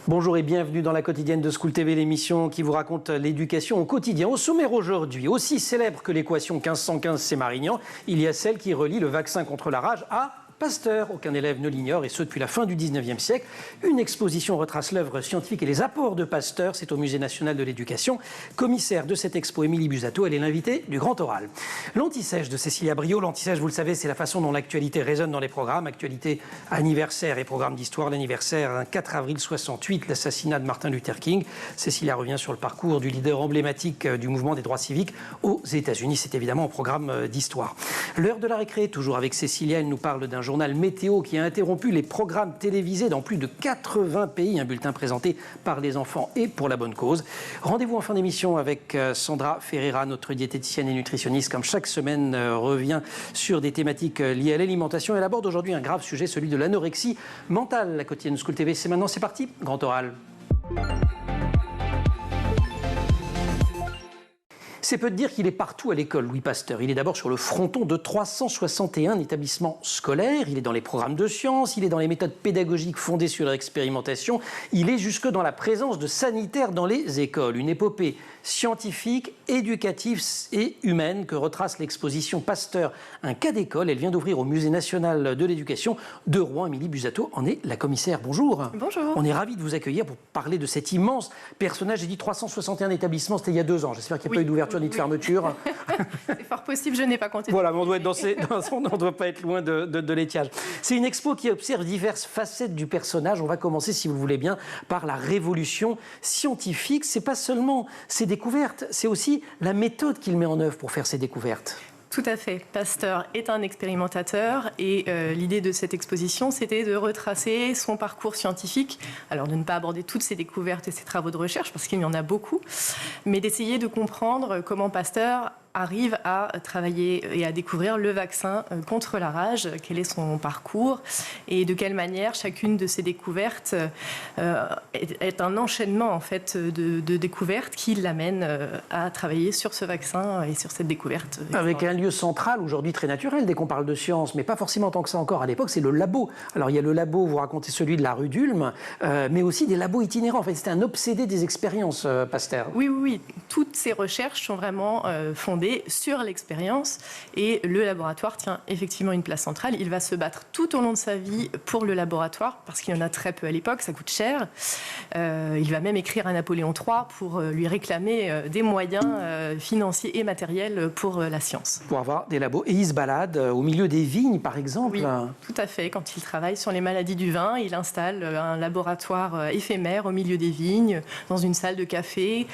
Bonjour et bienvenue dans la quotidienne de School TV, l'émission qui vous raconte l'éducation au quotidien. Au sommaire aujourd'hui, aussi célèbre que l'équation 1515 c'est Marignan, il y a celle qui relie le vaccin contre la rage à Pasteur. Aucun élève ne l'ignore, et ce depuis la fin du 19e siècle. Une exposition retrace l'œuvre scientifique et les apports de Pasteur. C'est au Musée national de l'éducation. Commissaire de cette expo, Émilie Busato, elle est l'invitée du Grand Oral. L'Anti-Sèche de Cécilia Brio. L'Anti-Sèche, vous le savez, c'est la façon dont l'actualité résonne dans les programmes. Actualité anniversaire et programme d'histoire. L'anniversaire, 4 avril 68, l'assassinat de Martin Luther King. Cécilia revient sur le parcours du leader emblématique du mouvement des droits civiques aux États-Unis. C'est évidemment au programme d'histoire. L'heure de la récré, toujours avec Cécilia, elle nous parle d'un journal météo qui a interrompu les programmes télévisés dans plus de 80 pays. Un bulletin présenté par les enfants et pour la bonne cause. Rendez-vous en fin d'émission avec Sandra Ferreira, notre diététicienne et nutritionniste, comme chaque semaine revient sur des thématiques liées à l'alimentation. Elle aborde aujourd'hui un grave sujet, celui de l'anorexie mentale. La quotidienne School TV, c'est maintenant, c'est parti, Grand Oral. C'est peu de dire qu'il est partout à l'école, Louis Pasteur. Il est d'abord sur le fronton de 361 établissements scolaires. Il est dans les programmes de sciences, il est dans les méthodes pédagogiques fondées sur l'expérimentation. Il est jusque dans la présence de sanitaires dans les écoles. Une épopée scientifique, éducative et humaine que retrace l'exposition Pasteur, un cas d'école. Elle vient d'ouvrir au Musée national de l'éducation de Rouen. Émilie Busato en est la commissaire. Bonjour. Bonjour. On est ravis de vous accueillir pour parler de cet immense personnage. J'ai dit 361 établissements, c'était il y a 2 ans. J'espère qu'il n'y a pas eu d'ouverture ni de fermeture. C'est fort possible, je n'ai pas compté. Voilà, mais on doit être on ne doit pas être loin de l'étiage. C'est une expo qui observe diverses facettes du personnage. On va commencer, si vous voulez bien, par la révolution scientifique. C'est pas seulement ses découvertes, c'est aussi la méthode qu'il met en œuvre pour faire ses découvertes. Tout à fait. Pasteur est un expérimentateur et l'idée de cette exposition, c'était de retracer son parcours scientifique. Alors, de ne pas aborder toutes ses découvertes et ses travaux de recherche, parce qu'il y en a beaucoup, mais d'essayer de comprendre comment Pasteur arrive à travailler et à découvrir le vaccin contre la rage, quel est son parcours et de quelle manière chacune de ces découvertes est un enchaînement en fait de découvertes qui l'amène à travailler sur ce vaccin et sur cette découverte. Avec un lieu central aujourd'hui très naturel dès qu'on parle de science, mais pas forcément tant que ça encore à l'époque, c'est le labo. Alors il y a le labo, vous racontez celui de la rue d'Ulm, mais aussi des labos itinérants. En fait, c'était un obsédé des expériences, Pasteur. Oui. Toutes ces recherches sont vraiment fondées sur l'expérience et le laboratoire tient effectivement une place centrale. Il va se battre tout au long de sa vie pour le laboratoire parce qu'il y en a très peu à l'époque, ça coûte cher. Il va même écrire à Napoléon III pour lui réclamer des moyens financiers et matériels pour la science. Pour avoir des labos. Et il se balade au milieu des vignes, par exemple. Oui, tout à fait. Quand il travaille sur les maladies du vin, il installe un laboratoire éphémère au milieu des vignes, dans une salle de café.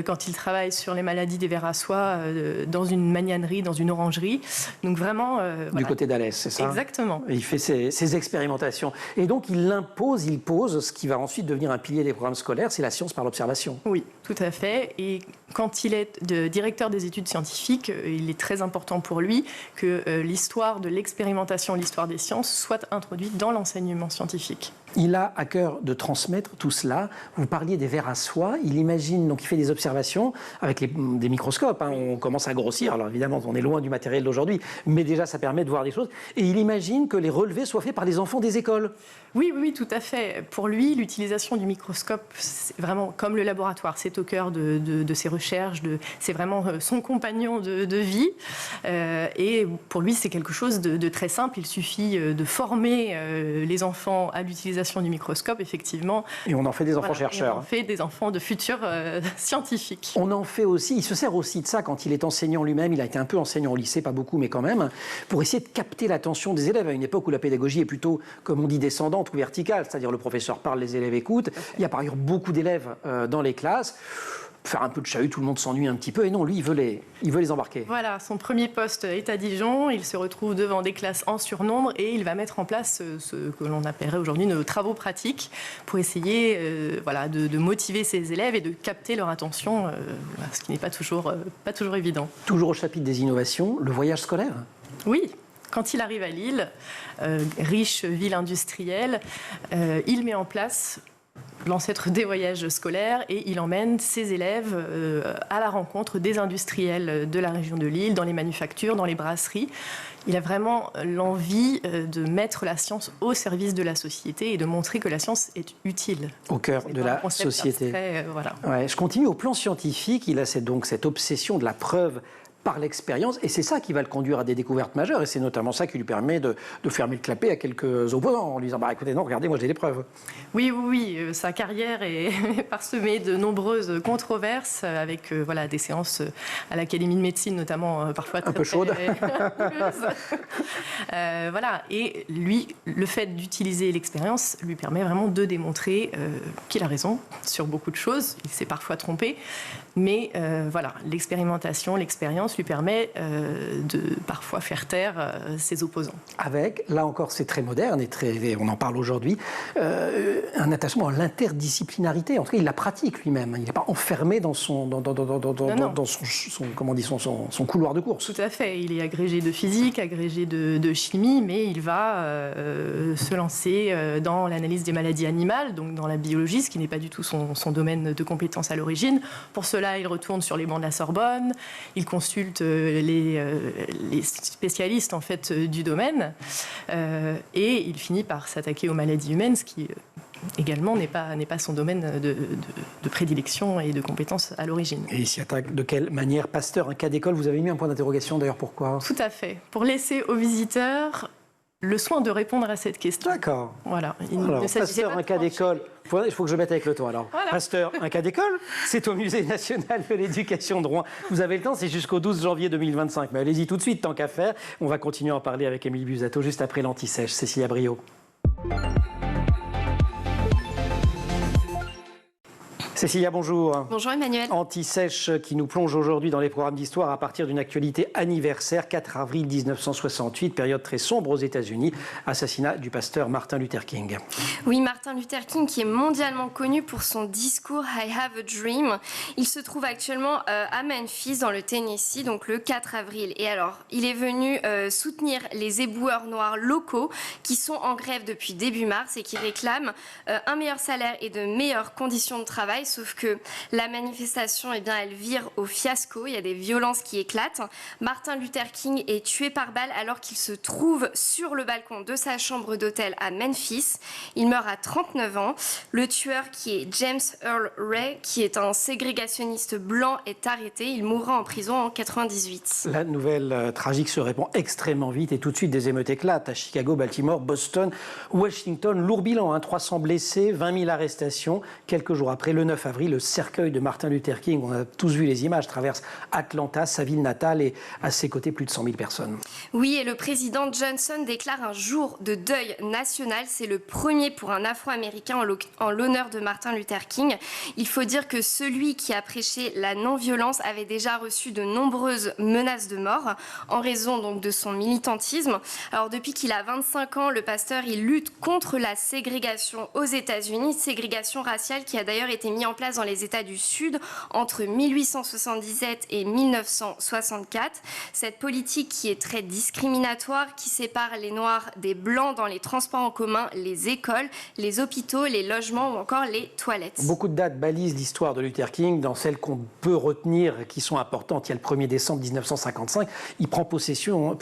Quand il travaille sur les maladies des vers à soie, dans une magnanerie, dans une orangerie. Donc vraiment... Du côté d'Alès, c'est ça? Exactement. Il fait ses expérimentations. Et donc il pose ce qui va ensuite devenir un pilier des programmes scolaires, c'est la science par l'observation. Oui, tout à fait. Et quand il est directeur des études scientifiques, il est très important pour lui que l'histoire de l'expérimentation, l'histoire des sciences soit introduite dans l'enseignement scientifique. Il a à cœur de transmettre tout cela. Vous parliez des vers à soie. Il imagine, donc il fait des observations avec des microscopes. On commence à grossir. Alors évidemment, on est loin du matériel d'aujourd'hui, mais déjà ça permet de voir des choses. Et il imagine que les relevés soient faits par les enfants des écoles. Oui, tout à fait. Pour lui, l'utilisation du microscope, c'est vraiment comme le laboratoire. C'est au cœur de ses recherches. C'est vraiment son compagnon de vie. Et pour lui, c'est quelque chose de très simple. Il suffit de former les enfants à l'utilisation du microscope, effectivement. Et on en fait des enfants chercheurs. On en fait des enfants de futurs scientifiques. On en fait aussi, il se sert aussi de ça quand il est enseignant lui-même. Il a été un peu enseignant au lycée, pas beaucoup, mais quand même, pour essayer de capter l'attention des élèves à une époque où la pédagogie est plutôt, comme on dit, descendante ou verticale. C'est-à-dire le professeur parle, les élèves écoutent. Il y a par ailleurs beaucoup d'élèves dans les classes. Faire un peu de chahut, tout le monde s'ennuie un petit peu. Et non, lui, il veut les embarquer. Voilà, son premier poste est à Dijon. Il se retrouve devant des classes en surnombre et il va mettre en place ce que l'on appellerait aujourd'hui nos travaux pratiques pour essayer de motiver ses élèves et de capter leur attention, ce qui n'est pas toujours évident. Toujours au chapitre des innovations, le voyage scolaire. Oui. Quand il arrive à Lille, riche ville industrielle, il met en place l'ancêtre des voyages scolaires, et il emmène ses élèves à la rencontre des industriels de la région de Lille, dans les manufactures, dans les brasseries. Il a vraiment l'envie de mettre la science au service de la société et de montrer que la science est utile. Au cœur de la société. Abstrait, voilà. Ouais, je continue au plan scientifique. Il a donc cette obsession de la preuve par l'expérience, et c'est ça qui va le conduire à des découvertes majeures, et c'est notamment ça qui lui permet de fermer le clapet à quelques opposants, en lui disant « écoutez, non, regardez, moi j'ai des preuves ». Oui, sa carrière est parsemée de nombreuses controverses, avec des séances à l'Académie de médecine, notamment parfois un peu chaudes. Et lui, le fait d'utiliser l'expérience lui permet vraiment de démontrer qu'il a raison sur beaucoup de choses. Il s'est parfois trompé, mais l'expérimentation, l'expérience lui permet de parfois faire taire ses opposants. Avec, là encore c'est très moderne et on en parle aujourd'hui, un attachement à l'interdisciplinarité. En tout cas, il la pratique lui-même. Il n'est pas enfermé dans son couloir de course. Tout à fait. Il est agrégé de physique, agrégé de chimie, mais il va se lancer dans l'analyse des maladies animales, donc dans la biologie, ce qui n'est pas du tout son domaine de compétence à l'origine. Pour cela, il retourne sur les bancs de la Sorbonne, il consulte les spécialistes en fait du domaine et il finit par s'attaquer aux maladies humaines, ce qui également n'est pas son domaine de prédilection et de compétence à l'origine. Et il s'y attaque de quelle manière? Pasteur, un cas d'école, vous avez mis un point d'interrogation d'ailleurs, pourquoi? Tout à fait. Pour laisser aux visiteurs le soin de répondre à cette question. D'accord. Voilà. Alors, Pasteur, un cas d'école. Il faut que je mette avec le ton alors. Voilà. Pasteur, un cas d'école, c'est au Musée national de l'éducation de Rouen. Vous avez le temps, c'est jusqu'au 12 janvier 2025. Mais allez-y tout de suite, tant qu'à faire. On va continuer à en parler avec Émilie Busato juste après l'Anti-Sèche. Cécilia Brio. Cécilia, bonjour. Bonjour Emmanuel. Anti-Sèche qui nous plonge aujourd'hui dans les programmes d'histoire à partir d'une actualité anniversaire, 4 avril 1968, période très sombre aux États-Unis, assassinat du pasteur Martin Luther King. Oui, Martin Luther King qui est mondialement connu pour son discours I Have a Dream. Il se trouve actuellement à Memphis dans le Tennessee, donc le 4 avril. Et alors, il est venu soutenir les éboueurs noirs locaux qui sont en grève depuis début mars et qui réclament un meilleur salaire et de meilleures conditions de travail. Sauf que la manifestation, elle vire au fiasco. Il y a des violences qui éclatent. Martin Luther King est tué par balle alors qu'il se trouve sur le balcon de sa chambre d'hôtel à Memphis. Il meurt à 39 ans. Le tueur, qui est James Earl Ray, qui est un ségrégationniste blanc, est arrêté. Il mourra en prison en 1998. La nouvelle tragique se répand extrêmement vite et tout de suite des émeutes éclatent à Chicago, Baltimore, Boston, Washington. Lourd bilan, 300 blessés, 20 000 arrestations. Quelques jours après, le 9 avril, le cercueil de Martin Luther King, on a tous vu les images, traverse Atlanta, sa ville natale, et à ses côtés plus de 100 000 personnes. Oui, et le président Johnson déclare un jour de deuil national. C'est le premier pour un Afro-Américain en l'honneur de Martin Luther King. Il faut dire que celui qui a prêché la non-violence avait déjà reçu de nombreuses menaces de mort en raison donc de son militantisme. Alors depuis qu'il a 25 ans, le pasteur, il lutte contre la ségrégation aux États-Unis, ségrégation raciale qui a d'ailleurs été mise en place dans les États du Sud entre 1877 et 1964. Cette politique qui est très discriminatoire, qui sépare les Noirs des Blancs dans les transports en commun, les écoles, les hôpitaux, les logements ou encore les toilettes. Beaucoup de dates balisent l'histoire de Luther King. Dans celles qu'on peut retenir, qui sont importantes, il y a le 1er décembre 1955. Il prend position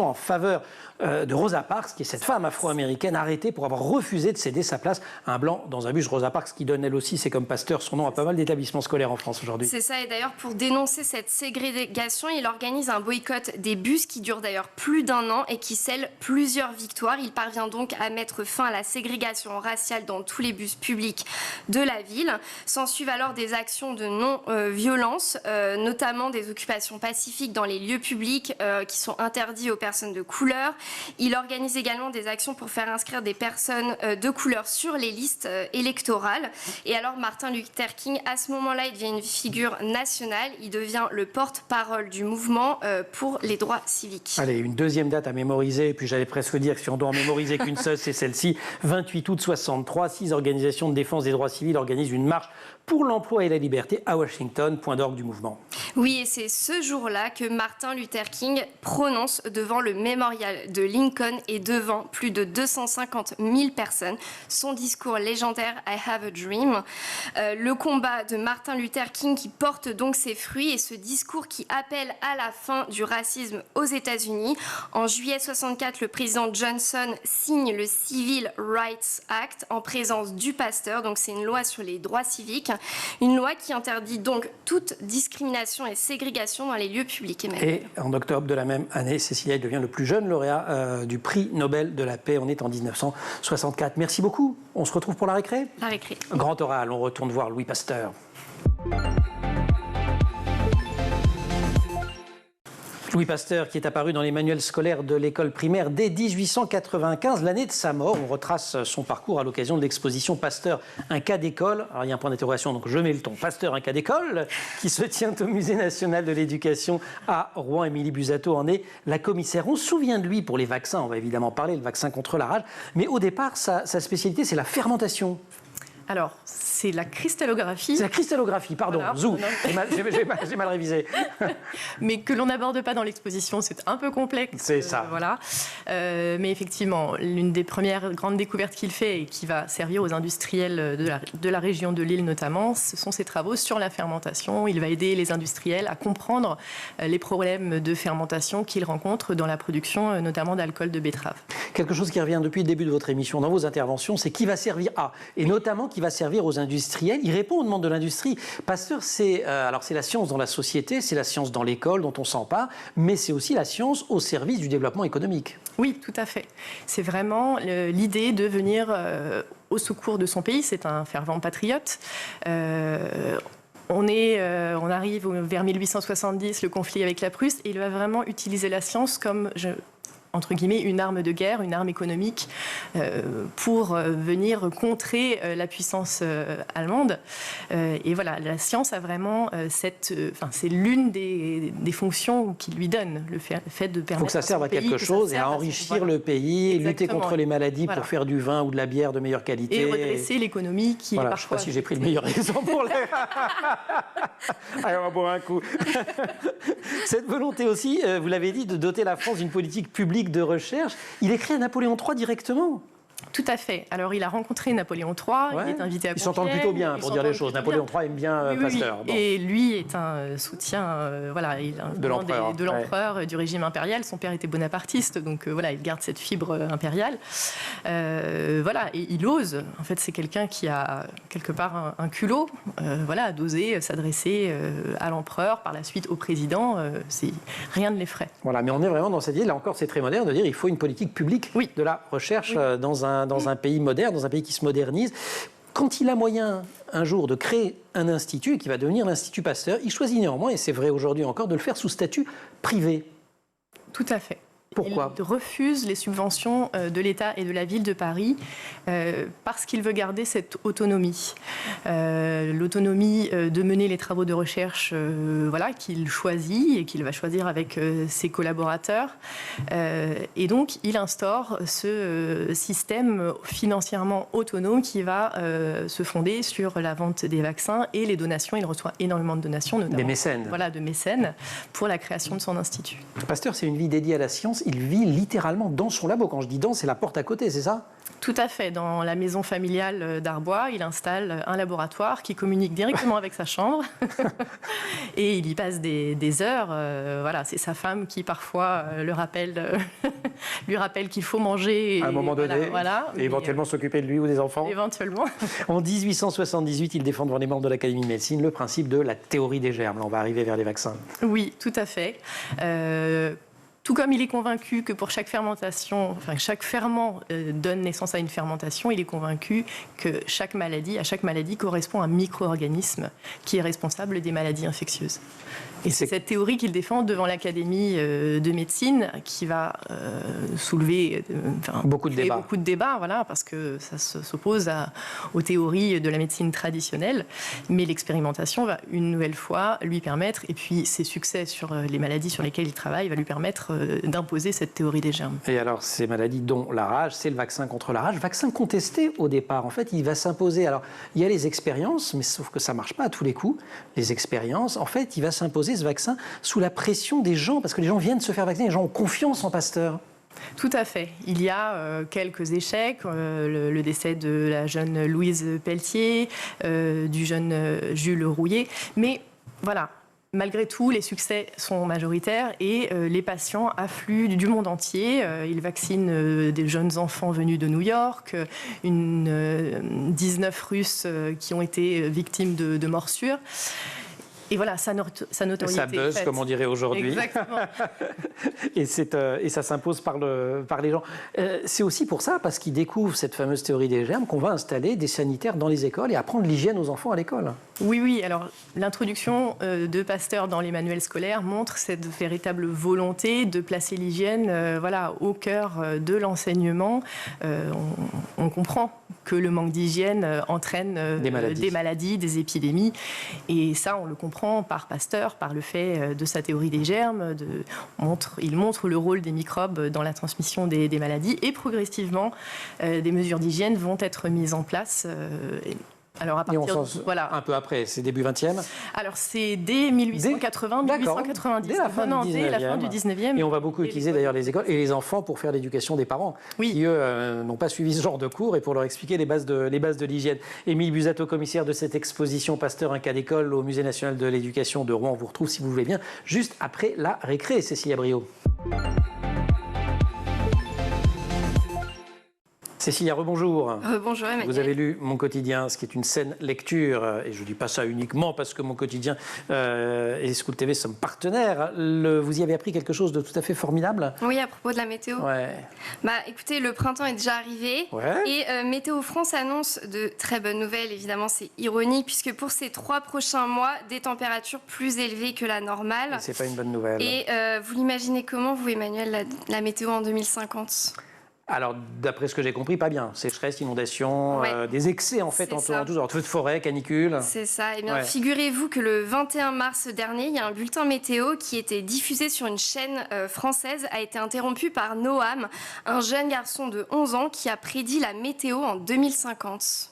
en faveur de Rosa Parks, qui est cette femme afro-américaine arrêtée pour avoir refusé de céder sa place à un blanc dans un bus. Rosa Parks qui donne elle aussi, c'est comme pasteur, son nom à pas mal d'établissements scolaires en France aujourd'hui. C'est ça, et d'ailleurs pour dénoncer cette ségrégation, il organise un boycott des bus qui dure d'ailleurs plus d'1 an et qui scelle plusieurs victoires. Il parvient donc à mettre fin à la ségrégation raciale dans tous les bus publics de la ville. S'ensuivent alors des actions de non-violence, notamment des occupations pacifiques dans les lieux publics qui sont interdits aux personnes de couleur. Il organise également des actions pour faire inscrire des personnes de couleur sur les listes électorales. Et alors Martin Luther King, à ce moment-là, il devient une figure nationale. Il devient le porte-parole du mouvement pour les droits civiques. Allez, une deuxième date à mémoriser, et puis j'allais presque dire que si on doit en mémoriser qu'une seule, c'est celle-ci. 28 août 63, 6 organisations de défense des droits civils organisent une marche pour l'emploi et la liberté à Washington, point d'orgue du mouvement. Oui, et c'est ce jour-là que Martin Luther King prononce devant le mémorial de Lincoln et devant plus de 250 000 personnes son discours légendaire « I have a dream ». Le combat de Martin Luther King qui porte donc ses fruits et ce discours qui appelle à la fin du racisme aux États-Unis. En juillet 64, le président Johnson signe le Civil Rights Act en présence du pasteur. Donc c'est une loi sur les droits civiques, une loi qui interdit donc toute discrimination et ségrégation dans les lieux publics. Et en octobre de la même année, Cécilia devient le plus jeune lauréat du prix Nobel de la paix. On est en 1964. Merci beaucoup. On se retrouve pour la récré. La récré. Grand oral, on retourne voir Louis Pasteur. Louis Pasteur, qui est apparu dans les manuels scolaires de l'école primaire dès 1895, l'année de sa mort. On retrace son parcours à l'occasion de l'exposition Pasteur, un cas d'école. Alors il y a un point d'interrogation, donc je mets le ton. Pasteur, un cas d'école, qui se tient au Musée national de l'éducation à Rouen. Émilie Busato en est la commissaire. On se souvient de lui pour les vaccins. On va évidemment parler, le vaccin contre la rage. Mais au départ, sa spécialité, c'est la fermentation. Alors, c'est la cristallographie. C'est la cristallographie, pardon, voilà. Zou, j'ai mal révisé. Mais que l'on n'aborde pas dans l'exposition, c'est un peu complexe. C'est ça. Voilà. Mais effectivement, l'une des premières grandes découvertes qu'il fait et qui va servir aux industriels de la région de Lille notamment, ce sont ses travaux sur la fermentation. Il va aider les industriels à comprendre les problèmes de fermentation qu'ils rencontrent dans la production, notamment d'alcool de betterave. Quelque chose qui revient depuis le début de votre émission dans vos interventions, c'est qui va servir à, et notamment qui va servir aux industriels. Il répond aux demandes de l'industrie. Pasteur, c'est la science dans la société, c'est la science dans l'école dont on s'empare, mais c'est aussi la science au service du développement économique. Oui, tout à fait. C'est vraiment l'idée de venir au secours de son pays. C'est un fervent patriote. On arrive vers 1870, le conflit avec la Prusse, et il va vraiment utiliser la science comme entre guillemets, une arme de guerre, une arme économique pour venir contrer la puissance allemande. Et voilà, la science a vraiment c'est l'une des fonctions qu'il lui donne, le fait de permettre. Il faut que ça serve à quelque chose et à enrichir le pays, et lutter contre les maladies pour faire du vin ou de la bière de meilleure qualité. Et redresser l'économie qui est parfois... Je ne sais pas si j'ai pris le meilleur exemple pour les... Allez, on va boire un coup. Cette volonté aussi, vous l'avez dit, de doter la France d'une politique publique de recherche. Il écrit à Napoléon III directement. Tout à fait. Alors, il a rencontré Napoléon III, il est invité à Compiègne. Ils s'entendent plutôt bien, pour dire les choses. Napoléon III aime bien Pasteur. Bon. Et lui est un soutien de l'empereur, du régime impérial. Son père était bonapartiste, donc il garde cette fibre impériale. Et il ose. En fait, c'est quelqu'un qui a quelque part un culot, d'oser s'adresser à l'empereur, par la suite au président. Rien ne l'effraie. Voilà, mais on est vraiment dans cette idée, là encore, c'est très moderne de dire qu'il faut une politique publique de la recherche dans un pays moderne, dans un pays qui se modernise. Quand il a moyen un jour de créer un institut qui va devenir l'Institut Pasteur, il choisit néanmoins, et c'est vrai aujourd'hui encore, de le faire sous statut privé. Tout à fait. Pourquoi ? Il refuse les subventions de l'État et de la ville de Paris parce qu'il veut garder cette autonomie. L'autonomie de mener les travaux de recherche qu'il choisit et qu'il va choisir avec ses collaborateurs. Et donc, il instaure ce système financièrement autonome qui va se fonder sur la vente des vaccins et les donations. Il reçoit énormément de donations, notamment des mécènes. De mécènes pour la création de son institut. Pasteur, c'est une vie dédiée à la science. Il vit littéralement dans son labo. Quand je dis dans, c'est la porte à côté, c'est ça ? Tout à fait. Dans la maison familiale d'Arbois, il installe un laboratoire qui communique directement avec sa chambre. Et il y passe des heures. C'est sa femme qui, parfois, lui rappelle qu'il faut manger. À un moment donné. Et éventuellement s'occuper de lui ou des enfants. Éventuellement. En 1878, il défend devant les membres de l'Académie de médecine le principe de la théorie des germes. Là, on va arriver vers les vaccins. Oui, tout à fait. Tout comme il est convaincu que pour chaque fermentation, chaque ferment donne naissance à une fermentation, il est convaincu que à chaque maladie correspond un micro-organisme qui est responsable des maladies infectieuses. Et c'est cette théorie qu'il défend devant l'Académie de médecine qui va soulever beaucoup de débats, voilà, parce que ça s'oppose aux théories de la médecine traditionnelle. Mais l'expérimentation va une nouvelle fois lui permettre, et puis ses succès sur les maladies sur lesquelles il travaille, va lui permettre d'imposer cette théorie des germes. Et alors, ces maladies dont la rage, c'est le vaccin contre la rage. Vaccin contesté au départ. En fait, il va s'imposer. Alors, il y a les expériences, mais sauf que ça ne marche pas à tous les coups. Les expériences, en fait, il va s'imposer ce vaccin sous la pression des gens, parce que les gens viennent se faire vacciner, les gens ont confiance en Pasteur. Tout à fait. Il y a quelques échecs, le décès de la jeune Louise Pelletier, du jeune Jules Rouillet, mais voilà. Malgré tout, les succès sont majoritaires et les patients affluent du monde entier. Ils vaccinent des jeunes enfants venus de New York, 19 Russes qui ont été victimes de morsures. Et voilà, sa notoriété. Ça buzz, comme on dirait aujourd'hui. Exactement. Et ça s'impose par les gens. C'est aussi pour ça, parce qu'ils découvrent cette fameuse théorie des germes, qu'on va installer des sanitaires dans les écoles et apprendre l'hygiène aux enfants à l'école. Oui. Alors, l'introduction de Pasteur dans les manuels scolaires montre cette véritable volonté de placer l'hygiène au cœur de l'enseignement. On comprend que le manque d'hygiène entraîne des maladies, des épidémies. Et ça, on le comprend par Pasteur, par le fait de sa théorie des germes. Il montre le rôle des microbes dans la transmission des maladies. Et progressivement, des mesures d'hygiène vont être mises en place. Alors à partir un peu après, c'est début 20e. Alors c'est dès 1880, 1890, dès la fin du 19e. Et on va beaucoup utiliser d'ailleurs les écoles et les enfants pour faire l'éducation des parents, qui eux n'ont pas suivi ce genre de cours et pour leur expliquer les bases de l'hygiène. Émile Busato, commissaire de cette exposition Pasteur, un cas d'école au Musée national de l'éducation de Rouen. On vous retrouve, si vous voulez bien, juste après la récré, Cécilia Brio. Cécilia, rebonjour. Rebonjour, Emmanuel. Vous avez lu Mon Quotidien, ce qui est une saine lecture, et je ne dis pas ça uniquement parce que Mon Quotidien et School TV sommes partenaires. Vous y avez appris quelque chose de tout à fait formidable? Oui, à propos de la météo. Ouais. Écoutez, le printemps est déjà arrivé. Ouais. Et Météo France annonce de très bonnes nouvelles. Évidemment, c'est ironique, puisque pour ces 3 prochains mois, des températures plus élevées que la normale. C'est pas une bonne nouvelle. Et vous l'imaginez comment, vous, Emmanuel, la météo en 2050? Alors, d'après ce que j'ai compris, pas bien. Sécheresse, inondation, des excès en fait, en tout genre feux de forêt, canicule. C'est ça. Eh bien, figurez-vous que le 21 mars dernier, il y a un bulletin météo qui était diffusé sur une chaîne française, a été interrompu par Noam, un jeune garçon de 11 ans qui a prédit la météo en 2050.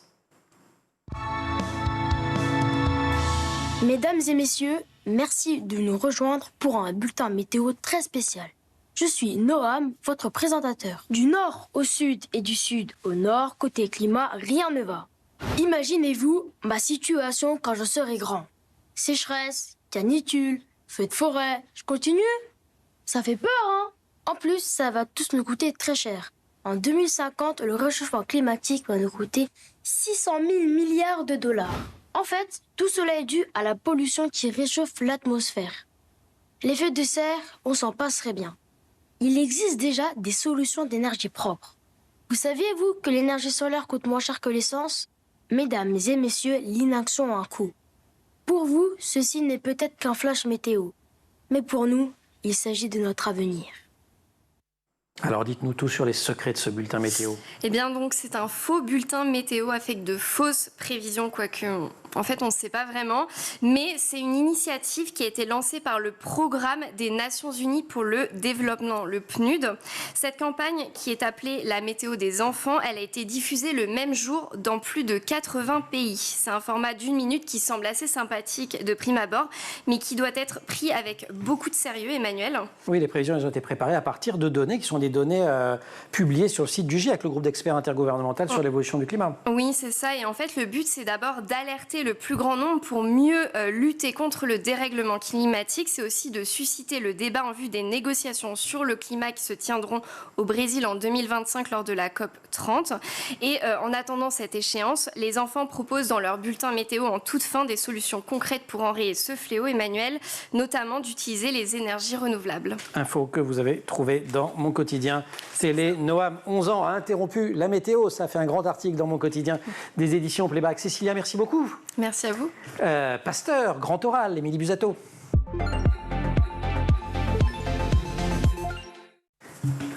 Mesdames et messieurs, merci de nous rejoindre pour un bulletin météo très spécial. Je suis Noam, votre présentateur. Du nord au sud et du sud au nord, côté climat, rien ne va. Imaginez-vous ma situation quand je serai grand. Sécheresse, canicule, feux de forêt, je continue? Ça fait peur, hein? En plus, ça va tous nous coûter très cher. En 2050, le réchauffement climatique va nous coûter 600 000 milliards de dollars. En fait, tout cela est dû à la pollution qui réchauffe l'atmosphère. L'effet de serre, on s'en passerait bien. Il existe déjà des solutions d'énergie propre. Vous saviez-vous que l'énergie solaire coûte moins cher que l'essence? Mesdames et messieurs, l'inaction a un coût. Pour vous, ceci n'est peut-être qu'un flash météo. Mais pour nous, il s'agit de notre avenir. Alors dites-nous tout sur les secrets de ce bulletin météo. Eh bien donc c'est un faux bulletin météo avec de fausses prévisions, quoique en fait on ne sait pas vraiment, mais c'est une initiative qui a été lancée par le Programme des Nations Unies pour le développement, le PNUD. Cette campagne qui est appelée la météo des enfants, elle a été diffusée le même jour dans plus de 80 pays. C'est un format d'1 minute qui semble assez sympathique de prime abord, mais qui doit être pris avec beaucoup de sérieux, Emmanuel. Oui, les prévisions elles ont été préparées à partir de données qui sont des données publiées sur le site du GIEC, le groupe d'experts intergouvernemental sur l'évolution du climat. Oui, c'est ça. Et en fait, le but, c'est d'abord d'alerter le plus grand nombre pour mieux lutter contre le dérèglement climatique. C'est aussi de susciter le débat en vue des négociations sur le climat qui se tiendront au Brésil en 2025 lors de la COP 30. Et en attendant cette échéance, les enfants proposent dans leur bulletin météo en toute fin des solutions concrètes pour enrayer ce fléau, Emmanuel, notamment d'utiliser les énergies renouvelables. Info que vous avez trouvée dans Mon Quotidien. Télé, Noam, 11 ans, a interrompu la météo. Ça fait un grand article dans Mon Quotidien des éditions Playback. Cécilia, merci beaucoup. Merci à vous. Pasteur, grand oral, Émilie Busato.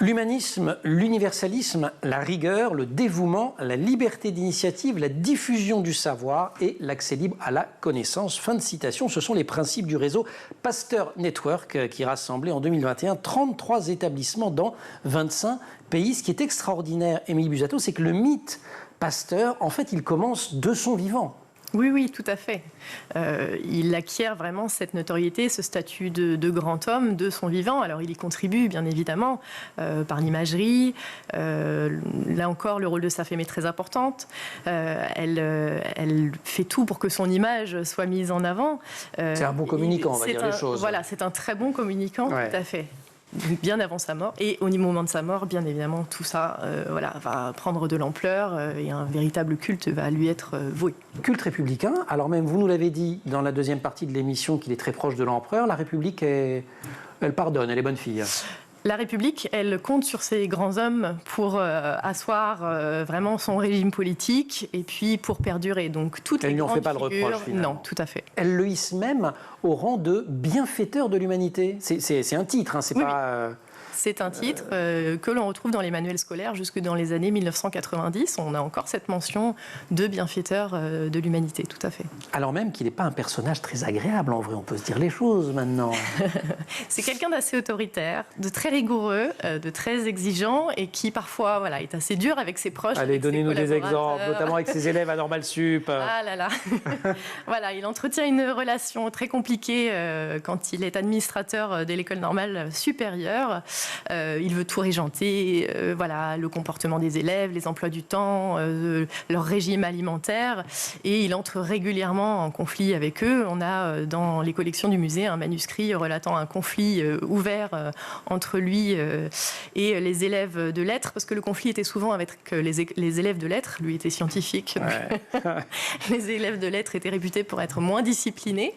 L'humanisme, l'universalisme, la rigueur, le dévouement, la liberté d'initiative, la diffusion du savoir et l'accès libre à la connaissance. Fin de citation. Ce sont les principes du réseau Pasteur Network qui rassemblait en 2021 33 établissements dans 25 pays. Ce qui est extraordinaire, Émilie Busato, c'est que le mythe Pasteur, en fait, il commence de son vivant. Oui, oui, tout à fait. Il acquiert vraiment cette notoriété, ce statut de grand homme de son vivant. Alors il y contribue bien évidemment par l'imagerie. Là encore, le rôle de sa femme est très importante. Elle fait tout pour que son image soit mise en avant. C'est un bon communicant, on va dire les choses. Voilà, c'est un très bon communicant, ouais. Tout à fait. Bien avant sa mort et au moment de sa mort, bien évidemment, tout ça va prendre de l'ampleur et un véritable culte va lui être voué. Culte républicain, alors même vous nous l'avez dit dans la deuxième partie de l'émission qu'il est très proche de l'empereur, la République, elle pardonne, elle est bonne fille. La République, elle compte sur ces grands hommes pour asseoir vraiment son régime politique et puis pour perdurer. Donc toutes les grandes figures... Elle n'en fait pas le reproche, finalement. Non, tout à fait. Elle le hisse même au rang de bienfaiteur de l'humanité. C'est un titre, hein, c'est oui, pas... Oui. C'est un titre que l'on retrouve dans les manuels scolaires jusque dans les années 1990. On a encore cette mention de bienfaiteur de l'humanité, tout à fait. Alors même qu'il n'est pas un personnage très agréable, en vrai, on peut se dire les choses maintenant. C'est quelqu'un d'assez autoritaire, de très rigoureux, de très exigeant et qui parfois est assez dur avec ses proches. Allez, donnez-nous des exemples, notamment avec ses élèves à Normal Sup. Ah là là. Voilà, il entretient une relation très compliquée quand il est administrateur de l'école normale supérieure. Il veut tout régenter, le comportement des élèves, les emplois du temps, leur régime alimentaire, et il entre régulièrement en conflit avec eux. On a dans les collections du musée un manuscrit relatant un conflit ouvert entre lui et les élèves de lettres, parce que le conflit était souvent avec les élèves de lettres. Lui était scientifique, donc les élèves de lettres étaient réputés pour être moins disciplinés.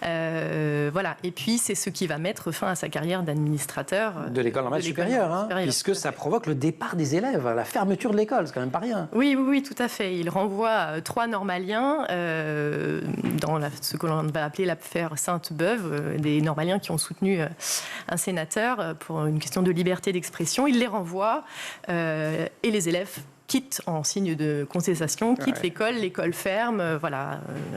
Et puis c'est ce qui va mettre fin à sa carrière d'administrateur de l'école normale supérieure, puisque ça provoque le départ des élèves, la fermeture de l'école, c'est quand même pas rien. Oui, tout à fait. Il renvoie 3 normaliens dans ce que l'on va appeler l'affaire Sainte-Beuve, des normaliens qui ont soutenu un sénateur pour une question de liberté d'expression. Il les renvoie et les élèves quittent en signe de contestation, quittent l'école ferme,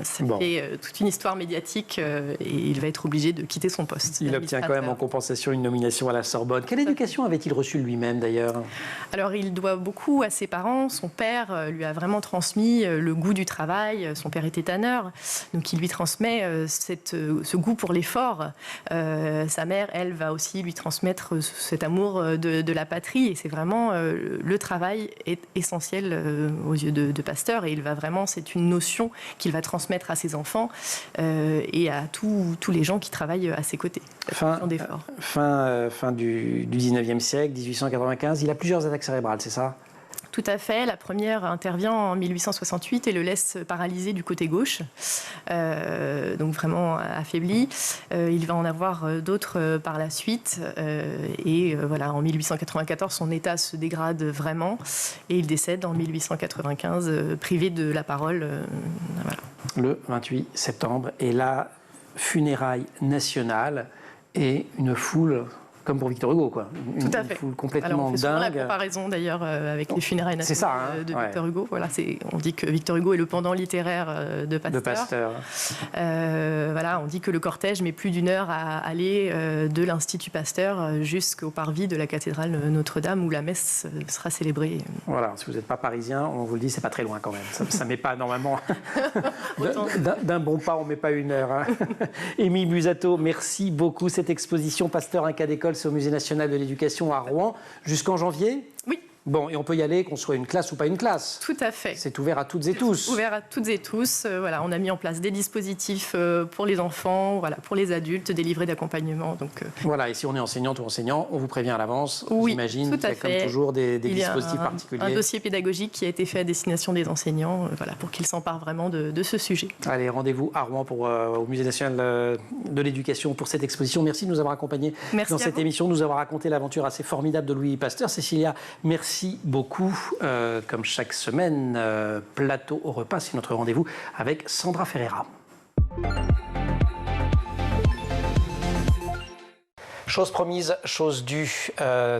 ça fait toute une histoire médiatique et il va être obligé de quitter son poste. Il obtient quand même en compensation une nomination à la Sorbonne. Quelle éducation avait-il reçue lui-même d'ailleurs ? Alors il doit beaucoup à ses parents. Son père lui a vraiment transmis le goût du travail. Son père était tanneur, donc il lui transmet ce goût pour l'effort. Sa mère, elle, va aussi lui transmettre cet amour de la patrie et c'est vraiment le travail est essentiel aux yeux de Pasteur et il va vraiment, c'est une notion qu'il va transmettre à ses enfants et à tous les gens qui travaillent à ses côtés. Fin du 19e siècle, 1895, il a plusieurs attaques cérébrales, c'est ça ? Tout à fait. La première intervient en 1868 et le laisse paralysé du côté gauche, donc vraiment affaibli. Il va en avoir d'autres par la suite. En 1894, son état se dégrade vraiment et il décède en 1895, privé de la parole. Le 28 septembre. Et la funéraille nationale et une foule... Comme pour Victor Hugo, quoi. Tout à fait. Une foule complètement Alors on fait souvent dingue. La comparaison d'ailleurs avec les funérailles nationales de Victor Hugo. Voilà, on dit que Victor Hugo est le pendant littéraire de Pasteur. On dit que le cortège met plus d'1 heure à aller de l'Institut Pasteur jusqu'au parvis de la cathédrale Notre-Dame où la messe sera célébrée. Voilà, si vous n'êtes pas parisien, on vous le dit, c'est pas très loin quand même. Ça ne met pas normalement... D'un bon pas, on ne met pas 1 heure. Hein. Émilie Busato, merci beaucoup. Cette exposition Pasteur, un cas d'école, c'est au Musée national de l'éducation à Rouen jusqu'en janvier ? Oui. Bon, et on peut y aller, qu'on soit une classe ou pas une classe. Tout à fait. C'est ouvert à toutes et tous. Ouvert à toutes et tous. On a mis en place des dispositifs pour les enfants, pour les adultes, des livrets d'accompagnement. Donc, Voilà, et si on est enseignante ou enseignant, on vous prévient à l'avance. Oui, j'imagine qu'il y a comme toujours des dispositifs particuliers. Un dossier pédagogique qui a été fait à destination des enseignants, pour qu'ils s'emparent vraiment de ce sujet. Allez, rendez-vous à Rouen au Musée national de l'éducation pour cette exposition. Merci de nous avoir accompagnés dans cette émission, de nous avoir raconté l'aventure assez formidable de Louis Pasteur. Cécilia, merci beaucoup. Comme chaque semaine, Plateau au repas, c'est notre rendez-vous avec Sandra Ferreira. Chose promise, chose due.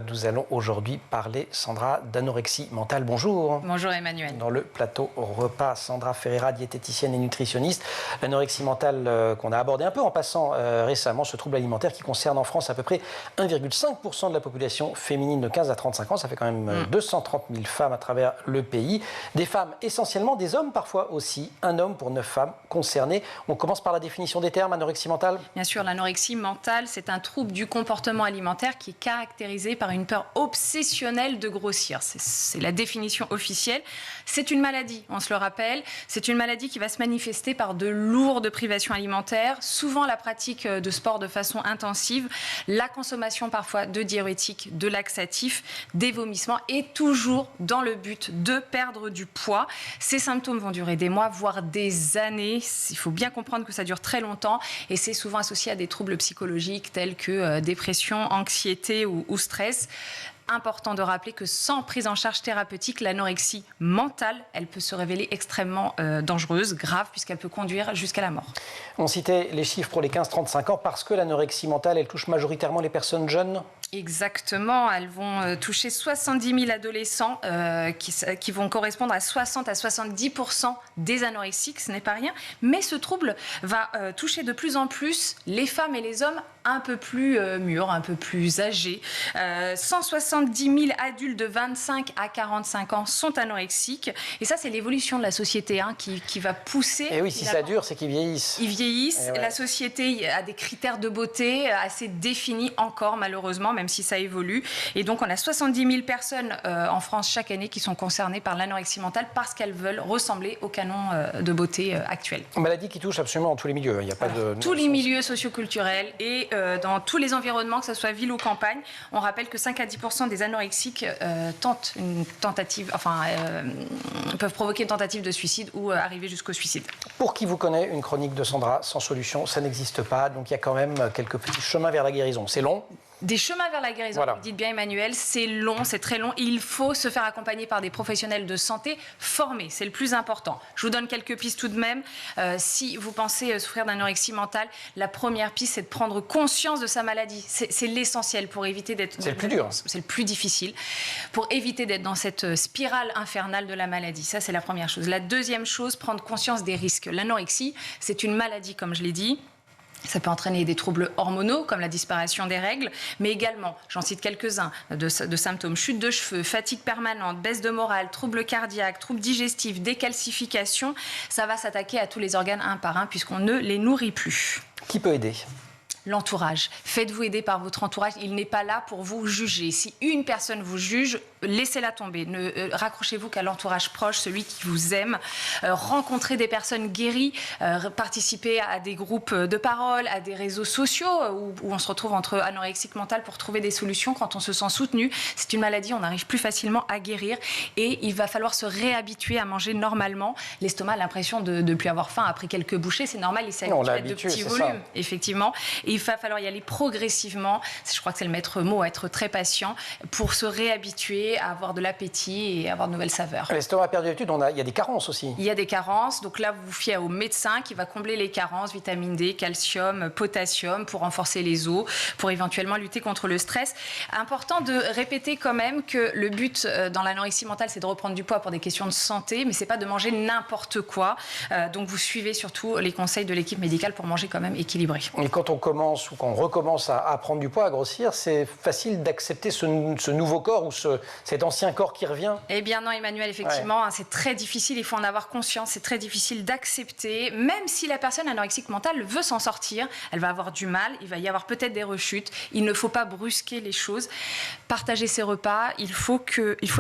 Nous allons aujourd'hui parler, Sandra, d'anorexie mentale. Bonjour. Bonjour Emmanuel. Dans le plateau repas, Sandra Ferreira, diététicienne et nutritionniste. L'anorexie mentale qu'on a abordé un peu en passant récemment, ce trouble alimentaire qui concerne en France à peu près 1,5% de la population féminine de 15 à 35 ans. Ça fait quand même 230 000 femmes à travers le pays. Des femmes essentiellement, des hommes parfois aussi. Un homme pour 9 femmes concernées. On commence par la définition des termes, anorexie mentale. Bien sûr, l'anorexie mentale, c'est un trouble du comportement alimentaire qui est caractérisé par une peur obsessionnelle de grossir. C'est la définition officielle. C'est une maladie, on se le rappelle. C'est une maladie qui va se manifester par de lourdes privations alimentaires, souvent la pratique de sport de façon intensive, la consommation parfois de diurétiques, de laxatifs, des vomissements et toujours dans le but de perdre du poids. Ces symptômes vont durer des mois, voire des années. Il faut bien comprendre que ça dure très longtemps et c'est souvent associé à des troubles psychologiques tels que dépression, anxiété ou stress. Important de rappeler que sans prise en charge thérapeutique, l'anorexie mentale, elle peut se révéler extrêmement dangereuse, grave, puisqu'elle peut conduire jusqu'à la mort. On citait les chiffres pour les 15-35 ans parce que l'anorexie mentale, elle touche majoritairement les personnes jeunes. Exactement, elles vont toucher 70 000 adolescents qui vont correspondre à 60 à 70% des anorexiques, ce n'est pas rien. Mais ce trouble va toucher de plus en plus les femmes et les hommes un peu plus mûrs, un peu plus âgés. 170 000 adultes de 25 à 45 ans sont anorexiques. Et ça, c'est l'évolution de la société qui va pousser... Et oui, si ça dure, c'est qu'ils vieillissent. Ils vieillissent. Ouais. La société a des critères de beauté assez définis encore, malheureusement, même si ça évolue. Et donc, on a 70 000 personnes en France chaque année qui sont concernées par l'anorexie mentale parce qu'elles veulent ressembler au canon de beauté actuel. Une maladie qui touche absolument tous les milieux. Il n'y a pas de... Tous les milieux socioculturels et dans tous les environnements, que ce soit ville ou campagne. On rappelle que 5 à 10% des anorexiques peuvent provoquer une tentative de suicide ou arriver jusqu'au suicide. Pour qui vous connaît, une chronique de Sandra sans solution, ça n'existe pas. Donc il y a quand même quelques petits chemins vers la guérison. C'est long. Des chemins vers la guérison, voilà. Vous dites bien Emmanuel, c'est long, c'est très long. Il faut se faire accompagner par des professionnels de santé formés, c'est le plus important. Je vous donne quelques pistes tout de même. Si vous pensez souffrir d'anorexie mentale, la première piste, c'est de prendre conscience de sa maladie. C'est l'essentiel pour éviter d'être... C'est le plus dur. C'est le plus difficile. Pour éviter d'être dans cette spirale infernale de la maladie. Ça, c'est la première chose. La deuxième chose, prendre conscience des risques. L'anorexie, c'est une maladie, comme je l'ai dit. Ça peut entraîner des troubles hormonaux, comme la disparition des règles, mais également, j'en cite quelques-uns, de symptômes, chute de cheveux, fatigue permanente, baisse de morale, troubles cardiaques, troubles digestifs, décalcification. Ça va s'attaquer à tous les organes un par un, puisqu'on ne les nourrit plus. Qui peut aider ? L'entourage. Faites-vous aider par votre entourage. Il n'est pas là pour vous juger. Si une personne vous juge, laissez-la tomber. Raccrochez-vous qu'à l'entourage proche, celui qui vous aime. Rencontrez des personnes guéries. Participez à des groupes de parole, à des réseaux sociaux où on se retrouve entre anorexiques mentales pour trouver des solutions quand on se sent soutenu. C'est une maladie, on arrive plus facilement à guérir et il va falloir se réhabituer à manger normalement. L'estomac a l'impression de ne plus avoir faim après quelques bouchées. C'est normal, il s'agit de petits volumes, effectivement. Et il va falloir y aller progressivement. Je crois que c'est le maître mot, être très patient pour se réhabituer à avoir de l'appétit et avoir de nouvelles saveurs. L'estomac a perdu l'habitude, il y a des carences aussi. Il y a des carences. Donc là, vous vous fiez au médecin qui va combler les carences, vitamine D, calcium, potassium, pour renforcer les os, pour éventuellement lutter contre le stress. Important de répéter quand même que le but dans l'anorexie mentale, c'est de reprendre du poids pour des questions de santé, mais c'est pas de manger n'importe quoi. Donc vous suivez surtout les conseils de l'équipe médicale pour manger quand même équilibré. Et quand on commence ou qu'on recommence à prendre du poids, à grossir, c'est facile d'accepter ce nouveau corps ou cet ancien corps qui revient? Eh bien non, Emmanuel, effectivement, c'est très difficile, il faut en avoir conscience, c'est très difficile d'accepter, même si la personne anorexique mentale veut s'en sortir, elle va avoir du mal, il va y avoir peut-être des rechutes, il ne faut pas brusquer les choses, partager ses repas, il faut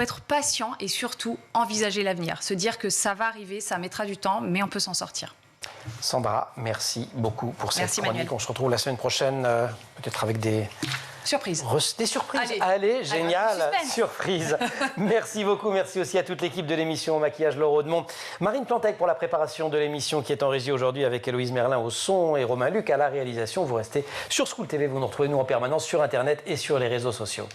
être patient et surtout envisager l'avenir, se dire que ça va arriver, ça mettra du temps, mais on peut s'en sortir. Sandra, merci beaucoup pour cette chronique. Manuel. On se retrouve la semaine prochaine, peut-être avec des... Surprise. Des surprises. Allez, génial. Surprise. Merci beaucoup. Merci aussi à toute l'équipe de l'émission au maquillage Laure Audemont. Marine Plantec pour la préparation de l'émission qui est en régie aujourd'hui avec Héloïse Merlin au son et Romain Luc à la réalisation. Vous restez sur School TV. Vous nous retrouvez en permanence sur Internet et sur les réseaux sociaux.